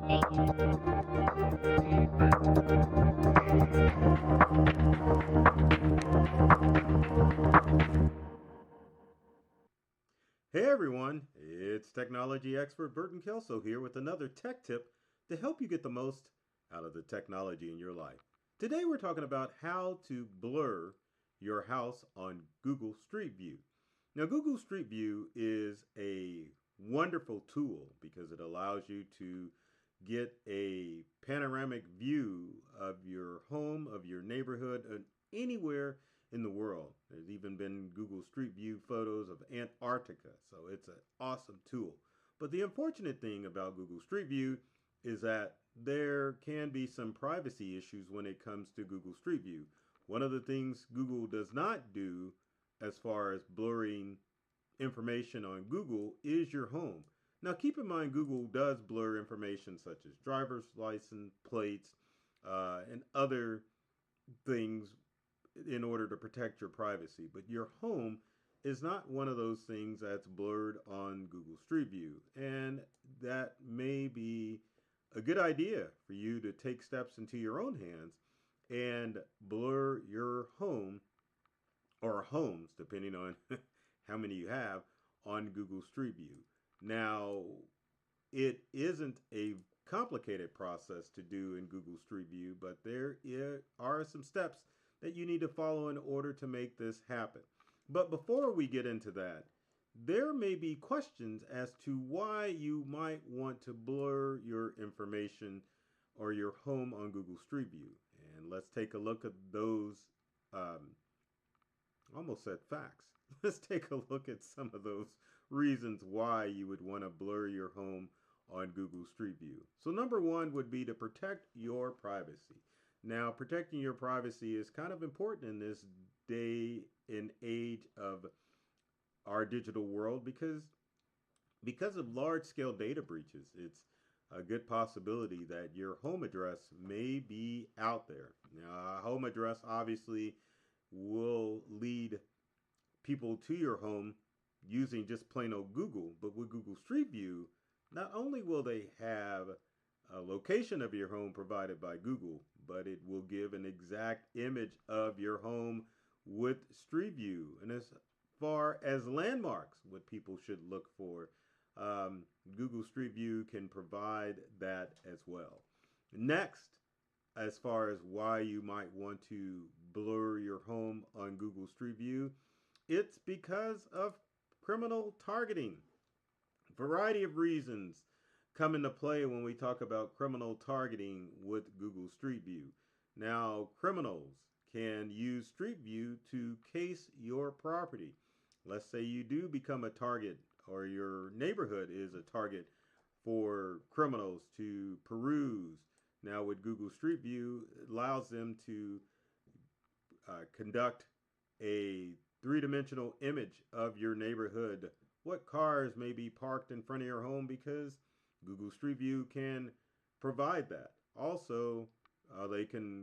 Hey everyone, it's technology expert Burton Kelso here with another tech tip to help you get the most out of the technology in your life. Today we're talking about how to blur your house on Google Street View. Now, Google Street View is a wonderful tool because it allows you to get a panoramic view of your home, of your neighborhood, and anywhere in the world. There's even been Google Street View photos of Antarctica, so it's an awesome tool. But the unfortunate thing about Google Street View is that there can be some privacy issues when it comes to Google Street View. One of the things Google does not do as far as blurring information on Google is your home. Now, keep in mind, Google does blur information such as driver's license plates and other things in order to protect your privacy. But your home is not one of those things that's blurred on Google Street View. And that may be a good idea for you to take steps into your own hands and blur your home or homes, depending on how many you have, on Google Street View. Now, it isn't a complicated process to do in Google Street View, but there are some steps that you need to follow in order to make this happen. But before we get into that, there may be questions as to why you might want to blur your information or your home on Google Street View. And let's take a look at those almost said facts. Let's take a look at some of those reasons why you would want to blur your home on Google Street View. So, number one would be to protect your privacy. Now, protecting your privacy is kind of important in this day and age of our digital world because of large scale data breaches. It's a good possibility that your home address may be out there. Now, a home address obviously will lead people to your home using just plain old Google. But with Google Street View, not only will they have a location of your home provided by Google, but it will give an exact image of your home with Street View. And as far as landmarks, what people should look for, Google Street View can provide that as well. Next, as far as why you might want to blur your home on Google Street View, it's because of criminal targeting. A variety of reasons come into play when we talk about criminal targeting with Google Street View. Now, criminals can use Street View to case your property. Let's say you do become a target or your neighborhood is a target for criminals to peruse. Now, with Google Street View, it allows them to conduct a three-dimensional image of your neighborhood, what cars may be parked in front of your home, because Google Street View can provide that. Also,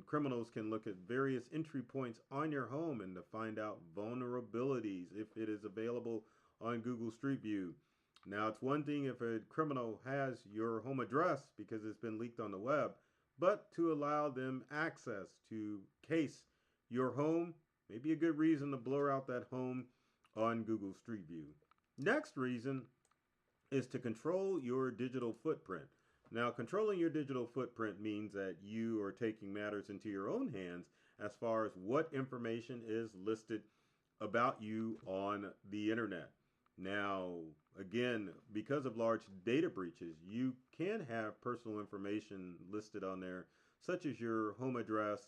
criminals can look at various entry points on your home and to find out vulnerabilities if it is available on Google Street View. Now, it's one thing if a criminal has your home address because it's been leaked on the web, but to allow them access to case your home may be a good reason to blur out that home on Google Street View. Next reason is to control your digital footprint. Now, controlling your digital footprint means that you are taking matters into your own hands as far as what information is listed about you on the internet. Now, again, because of large data breaches, you can have personal information listed on there, such as your home address,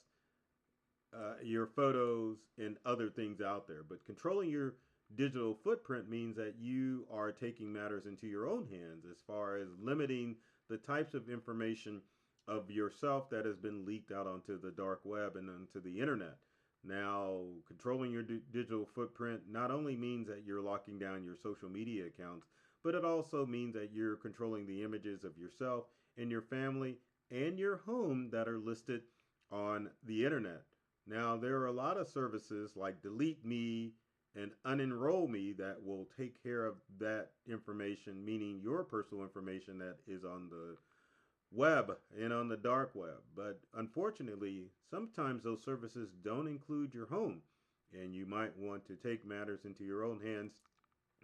your photos, and other things out there. But controlling your digital footprint means that you are taking matters into your own hands as far as limiting the types of information of yourself that has been leaked out onto the dark web and onto the internet. Now, controlling your digital footprint not only means that you're locking down your social media accounts, but it also means that you're controlling the images of yourself and your family and your home that are listed on the internet. Now, there are a lot of services like Delete Me and Unenroll Me that will take care of that information, meaning your personal information that is on the web and on the dark web. But unfortunately, sometimes those services don't include your home, and you might want to take matters into your own hands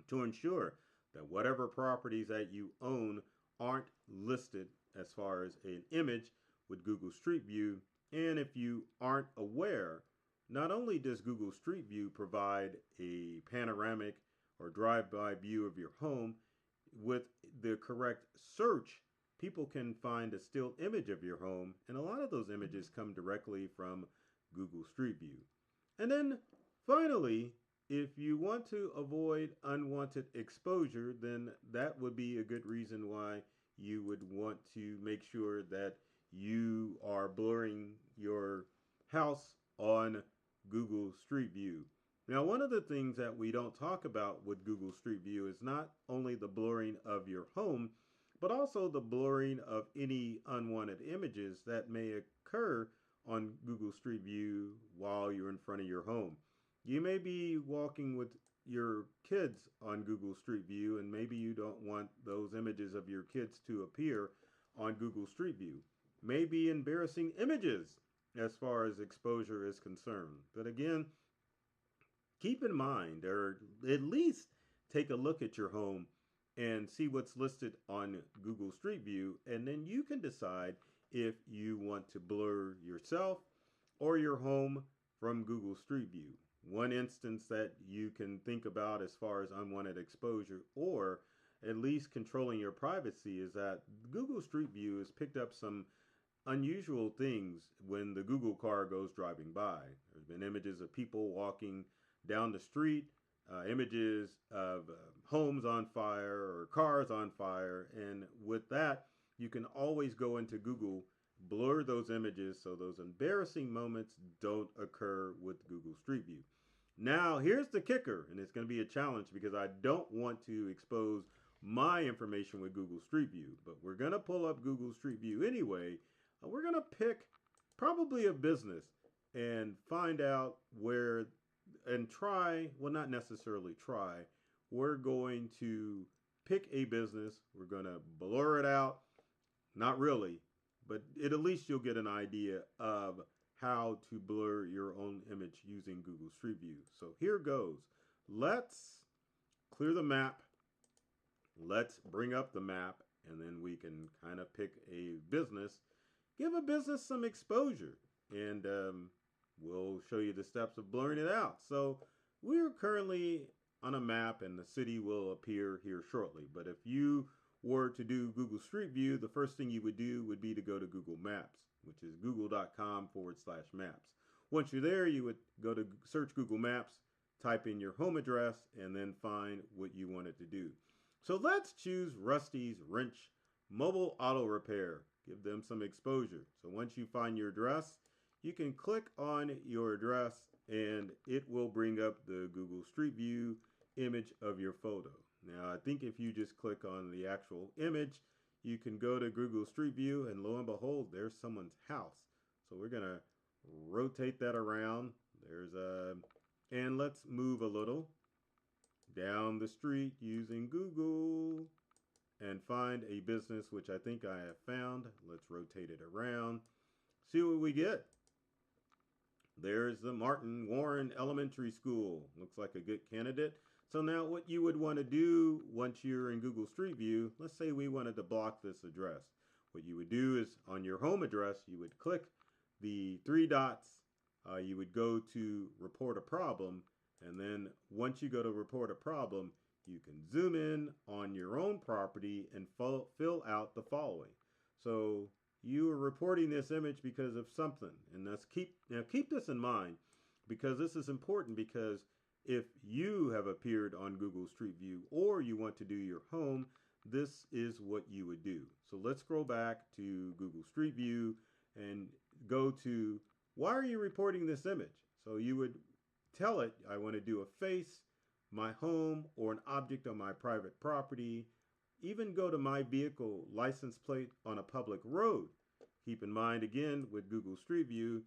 to ensure that whatever properties that you own aren't listed as far as an image with Google Street View. And if you aren't aware, not only does Google Street View provide a panoramic or drive by view of your home, with the correct search, people can find a still image of your home, and a lot of those images come directly from Google Street View. And then finally, if you want to avoid unwanted exposure, then that would be a good reason why you would want to make sure that you are blurring your house on Google Street View. Now, one of the things that we don't talk about with Google Street View is not only the blurring of your home, but also the blurring of any unwanted images that may occur on Google Street View while you're in front of your home. You may be walking with your kids on Google Street View, and maybe you don't want those images of your kids to appear on Google Street View. Maybe embarrassing images as far as exposure is concerned. But again, keep in mind, or at least take a look at your home and see what's listed on Google Street View, and then you can decide if you want to blur yourself or your home from Google Street View. One instance that you can think about as far as unwanted exposure or at least controlling your privacy is that Google Street View has picked up some unusual things when the Google car goes driving by. There's been images of people walking down the street, images of homes on fire or cars on fire. And with that, you can always go into Google, blur those images so those embarrassing moments don't occur with Google Street View. Now, here's the kicker, and it's going to be a challenge because I don't want to expose my information with Google Street View, but we're going to pull up Google Street View anyway. We're going to pick probably a business and find out where and try, well, not necessarily try, we're going to pick a business, we're going to blur it out, not really, but at least you'll get an idea of how to blur your own image using Google Street View. So here goes. Let's clear the map. Let's bring up the map, and then we can kind of pick a business. Give a business some exposure, and we'll show you the steps of blurring it out. So we're currently on a map, and the city will appear here shortly. But if you were to do Google Street View, the first thing you would do would be to go to Google Maps, which is google.com/maps. Once you're there, you would go to search Google Maps, type in your home address, and then find what you wanted to do. So let's choose Rusty's Wrench Mobile Auto Repair. Give them some exposure. So once you find your address, you can click on your address and it will bring up the Google Street View image of your photo. Now, I think if you just click on the actual image, you can go to Google Street View and lo and behold, there's someone's house. So we're going to rotate that around. And let's move a little down the street using Google and find a business which I think I have found. Let's rotate it around. See what we get. There's the Martin Warren Elementary School. Looks like a good candidate. So now what you would want to do once you're in Google Street View, let's say we wanted to block this address. What you would do is on your home address, you would click the three dots. You would go to report a problem. And then once you go to report a problem, you can zoom in on your own property and fill out the following. So you are reporting this image because of something. And keep this in mind because this is important because if you have appeared on Google Street View or you want to do your home, this is what you would do. So let's scroll back to Google Street View and go to why are you reporting this image? So you would tell it I want to do a face, my home, or an object on my private property. Even go to my vehicle license plate on a public road. Keep in mind again with Google Street View,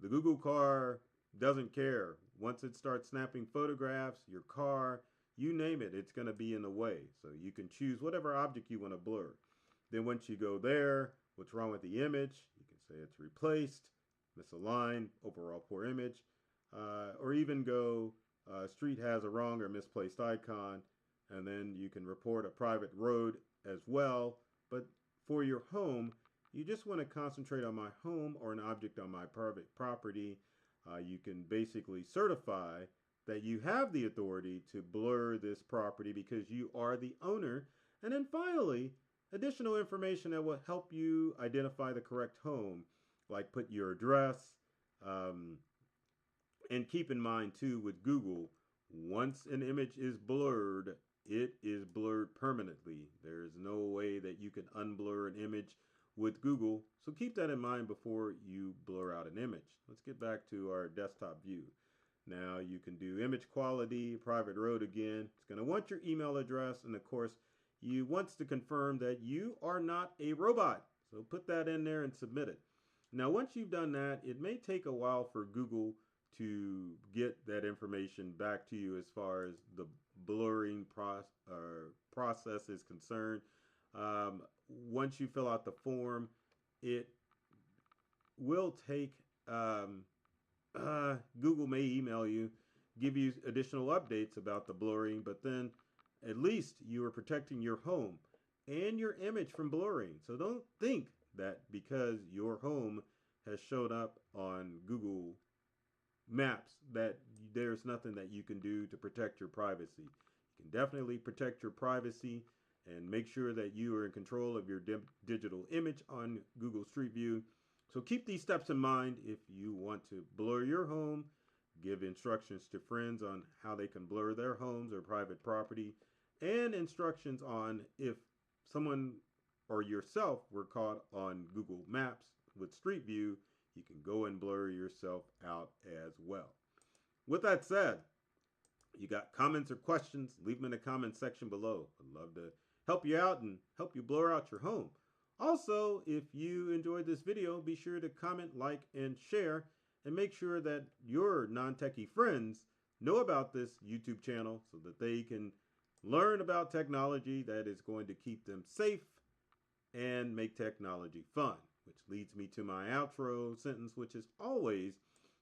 the Google car doesn't care. Once it starts snapping photographs, your car, you name it, it's going to be in the way. So you can choose whatever object you want to blur. Then once you go there what's wrong with the image. You can say it's replaced, misaligned, overall poor image, or even go street has a wrong or misplaced icon, and then you can report a private road as well. But for your home, you just want to concentrate on my home or an object on my private property. You can basically certify that you have the authority to blur this property because you are the owner. And then finally, additional information that will help you identify the correct home, like put your address. And keep in mind too, with Google, once an image is blurred, it is blurred permanently. There is no way that you can unblur an image with Google. So keep that in mind before you blur out an image. Let's get back to our desktop view. Now you can do image quality, private road again. It's going to want your email address, and of course, you wants to confirm that you are not a robot. So put that in there and submit it. Now, once you've done that, it may take a while for Google to get that information back to you as far as the blurring process is concerned. Once you fill out the form, it will take, Google may email you, give you additional updates about the blurring, but then at least you are protecting your home and your image from blurring. So don't think that because your home has showed up on Google Maps that there's nothing that you can do to protect your privacy. You can definitely protect your privacy and make sure that you are in control of your digital image on Google Street View. So keep these steps in mind if you want to blur your home. Give instructions to friends on how they can blur their homes or private property, and instructions on if someone or yourself were caught on Google Maps with Street View, you can go and blur yourself out as well. With that said, you got comments or questions, leave them in the comment section below. I'd love to help you out and help you blur out your home. Also, if you enjoyed this video, be sure to comment, like, and share, and make sure that your non-techie friends know about this YouTube channel so that they can learn about technology that is going to keep them safe and make technology fun. Which leads me to my outro sentence, which is always,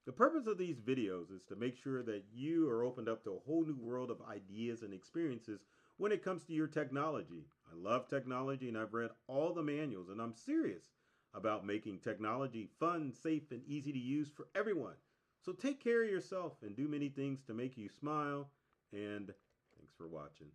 the purpose of these videos is to make sure that you are opened up to a whole new world of ideas and experiences when it comes to your technology. I love technology and I've read all the manuals, and I'm serious about making technology fun, safe, and easy to use for everyone. So take care of yourself and do many things to make you smile, and thanks for watching.